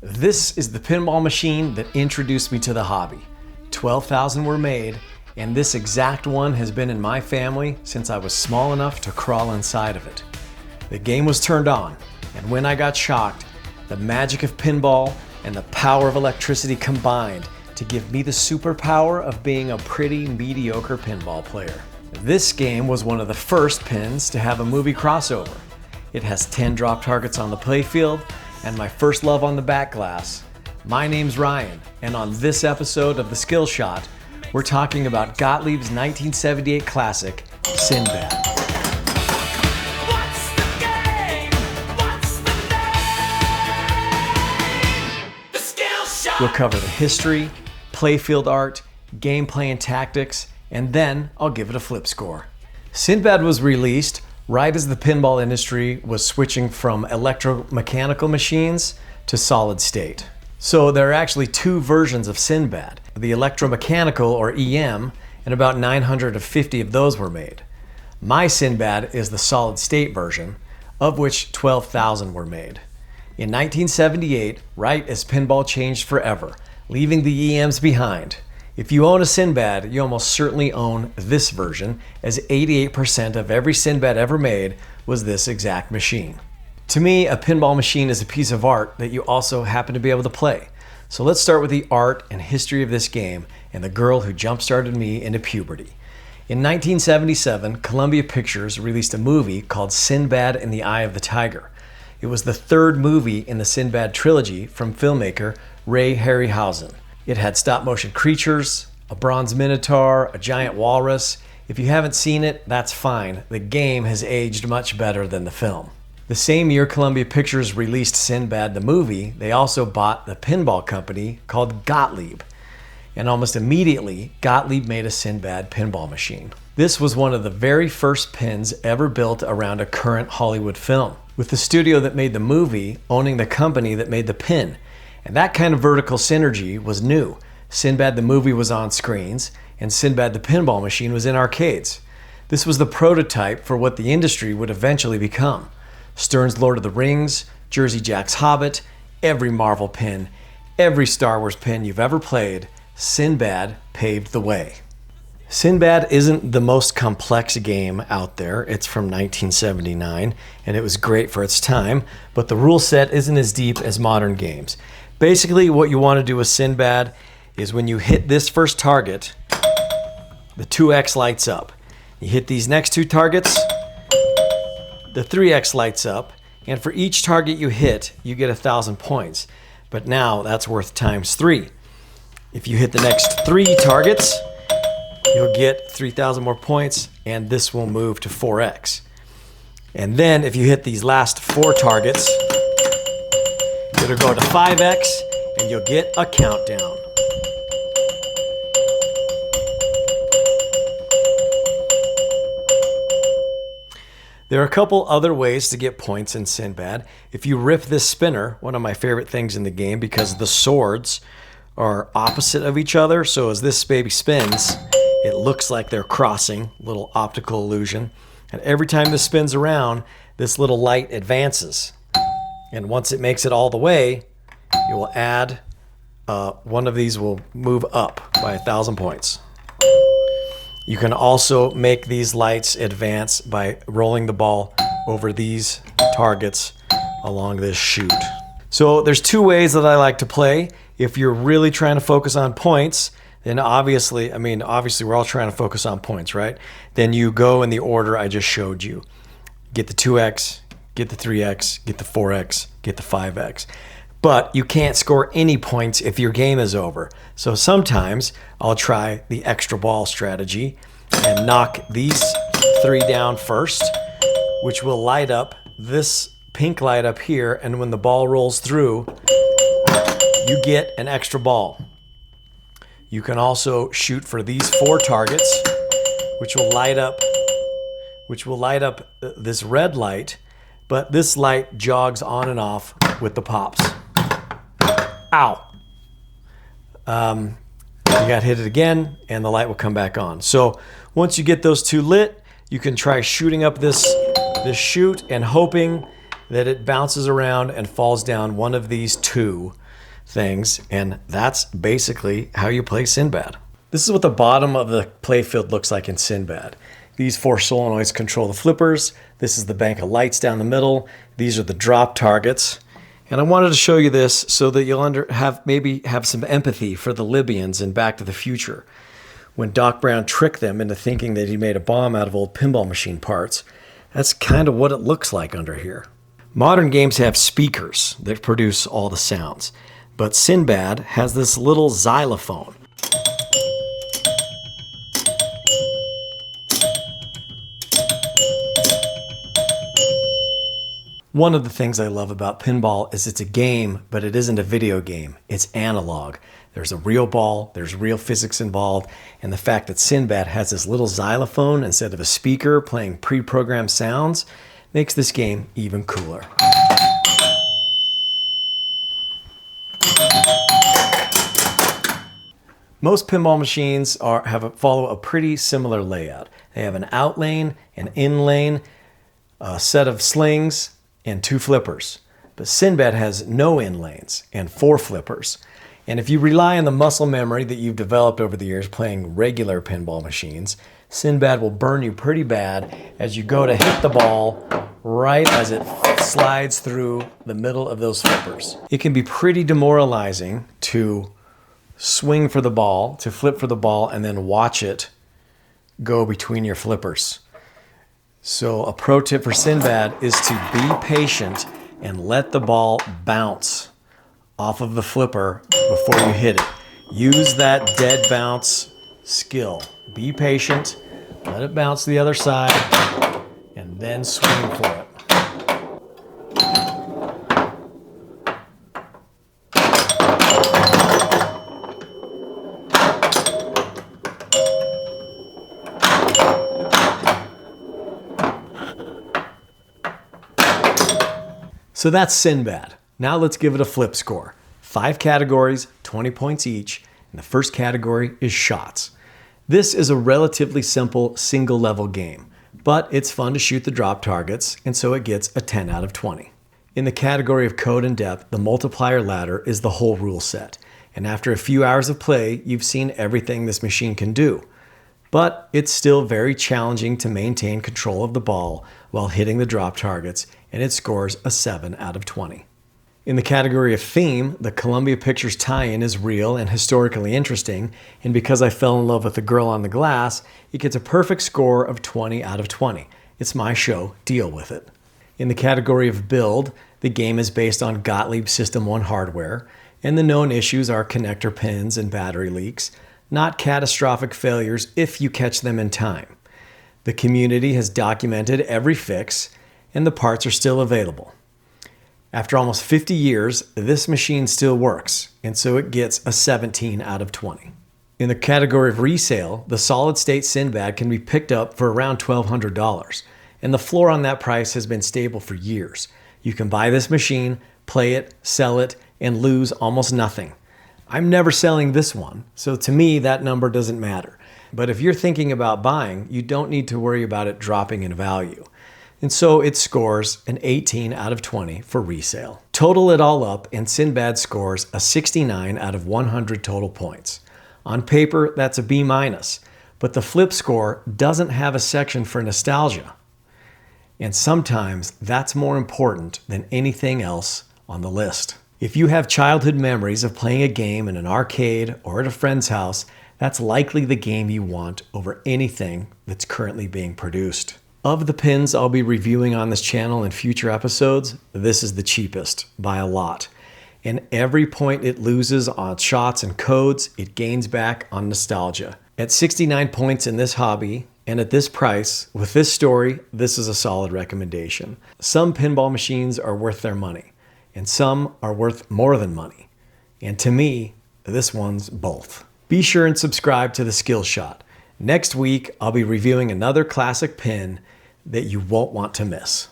This is the pinball machine that introduced me to the hobby. 12,000 were made, and this exact one has been in my family since I was small enough to crawl inside of it. The game was turned on, and when I got shocked, the magic of pinball and the power of electricity combined to give me the superpower of being a pretty mediocre pinball player. This game was one of the first pins to have a movie crossover. It has 10 drop targets on the playfield, and my first love on the back glass. My name's Ryan, and on this episode of The Skill Shot, we're talking about Gottlieb's 1978 classic, Sinbad. What's the game? What's the name? The Skill Shot! We'll cover the history, playfield art, gameplay and tactics, and then I'll give it a flip score. Sinbad was released right as the pinball industry was switching from electromechanical machines to solid state. So there are actually two versions of Sinbad. The electromechanical, or EM, and about 950 of those were made. My Sinbad is the solid state version, of which 12,000 were made. In 1978, right as pinball changed forever, leaving the EMs behind, if you own a Sinbad, you almost certainly own this version, as 88% of every Sinbad ever made was this exact machine. To me, a pinball machine is a piece of art that you also happen to be able to play. So let's start with the art and history of this game and the girl who jump-started me into puberty. In 1977, Columbia Pictures released a movie called Sinbad in the Eye of the Tiger. It was the third movie in the Sinbad trilogy from filmmaker Ray Harryhausen. It had stop-motion creatures, a bronze minotaur, a giant walrus. If you haven't seen it, that's fine. The game has aged much better than the film. The same year Columbia Pictures released Sinbad the movie, they also bought the pinball company called Gottlieb. And almost immediately, Gottlieb made a Sinbad pinball machine. This was one of the very first pins ever built around a current Hollywood film, with the studio that made the movie owning the company that made the pin. And that kind of vertical synergy was new. Sinbad the movie was on screens, and Sinbad the pinball machine was in arcades. This was the prototype for what the industry would eventually become. Stern's Lord of the Rings, Jersey Jack's Hobbit, every Marvel pin, every Star Wars pin you've ever played, Sinbad paved the way. Sinbad isn't the most complex game out there. It's from 1979, and it was great for its time, but the rule set isn't as deep as modern games. Basically, what you want to do with Sinbad is when you hit this first target, the 2X lights up. You hit these next two targets, the 3X lights up, and for each target you hit, you get 1,000 points. But now that's worth times 3. If you hit the next 3 targets, you'll get 3,000 more points, and this will move to 4X. And then if you hit these last 4 targets, it'll go to 5X, and you'll get a countdown. There are a couple other ways to get points in Sinbad. If you rip this spinner, one of my favorite things in the game, because the swords are opposite of each other, so as this baby spins, it looks like they're crossing, little optical illusion. And every time this spins around, this little light advances. And once it makes it all the way, you will add, one of these will move up by 1,000 points. You can also make these lights advance by rolling the ball over these targets along this chute. So there's 2 ways that I like to play. If you're really trying to focus on points, then obviously we're all trying to focus on points, right? Then you go in the order I just showed you. Get the 2X, get the 3X, get the 4X, get the 5X. But you can't score any points if your game is over. So sometimes I'll try the extra ball strategy and knock these 3 down first, which will light up this pink light up here, and when the ball rolls through, you get an extra ball. You can also shoot for these 4 targets, which will light up this red light, but this light jogs on and off with the pops. Ow! You got hit it again, and the light will come back on. So once you get those 2 lit, you can try shooting up this chute and hoping that it bounces around and falls down one of these 2 things, and that's basically how you play Sinbad. This is what the bottom of the playfield looks like in Sinbad. These 4 solenoids control the flippers. This is the bank of lights down the middle. These are the drop targets. And I wanted to show you this so that you'll have some empathy for the Libyans in Back to the Future, when Doc Brown tricked them into thinking that he made a bomb out of old pinball machine parts. That's kind of what it looks like under here. Modern games have speakers that produce all the sounds, but Sinbad has this little xylophone. One of the things I love about pinball is it's a game, but it isn't a video game. It's analog. There's a real ball, there's real physics involved, and the fact that Sinbad has this little xylophone instead of a speaker playing pre-programmed sounds makes this game even cooler. Most pinball machines follow a pretty similar layout. They have an out lane, an in lane, a set of slings, and 2 flippers. But Sinbad has no in lanes and 4 flippers. And if you rely on the muscle memory that you've developed over the years playing regular pinball machines, Sinbad will burn you pretty bad as you go to hit the ball right as it slides through the middle of those flippers. It can be pretty demoralizing to swing for the ball, to flip for the ball, and then watch it go between your flippers. So a pro tip for Sinbad is to be patient and let the ball bounce off of the flipper before you hit it. Use that dead bounce skill. Be patient, let it bounce to the other side, and then swing for it. So that's Sinbad. Now let's give it a flip score. 5 categories, 20 points each, and the first category is shots. This is a relatively simple single level game, but it's fun to shoot the drop targets, and so it gets a 10 out of 20. In the category of code and depth, the multiplier ladder is the whole rule set, and after a few hours of play, you've seen everything this machine can do. But it's still very challenging to maintain control of the ball while hitting the drop targets, and it scores a 7 out of 20. In the category of theme, the Columbia Pictures tie-in is real and historically interesting, and because I fell in love with the girl on the glass, it gets a perfect score of 20 out of 20. It's my show, deal with it. In the category of build, the game is based on Gottlieb System 1 hardware, and the known issues are connector pins and battery leaks, not catastrophic failures if you catch them in time. The community has documented every fix, and the parts are still available. After almost 50 years, this machine still works, and so it gets a 17 out of 20. In the category of resale, the solid-state Sinbad can be picked up for around $1,200, and the floor on that price has been stable for years. You can buy this machine, play it, sell it, and lose almost nothing. I'm never selling this one, so to me that number doesn't matter. But if you're thinking about buying, you don't need to worry about it dropping in value. And so it scores an 18 out of 20 for resale. Total it all up, and Sinbad scores a 69 out of 100 total points. On paper, that's a B-, but the FlipScore doesn't have a section for nostalgia. And sometimes that's more important than anything else on the list. If you have childhood memories of playing a game in an arcade or at a friend's house, that's likely the game you want over anything that's currently being produced. Of the pins I'll be reviewing on this channel in future episodes, this is the cheapest by a lot. And every point it loses on shots and codes, it gains back on nostalgia. At 69 points in this hobby, and at this price, with this story, this is a solid recommendation. Some pinball machines are worth their money, and some are worth more than money. And to me, this one's both. Be sure and subscribe to The Skill Shot. Next week, I'll be reviewing another classic pin that you won't want to miss.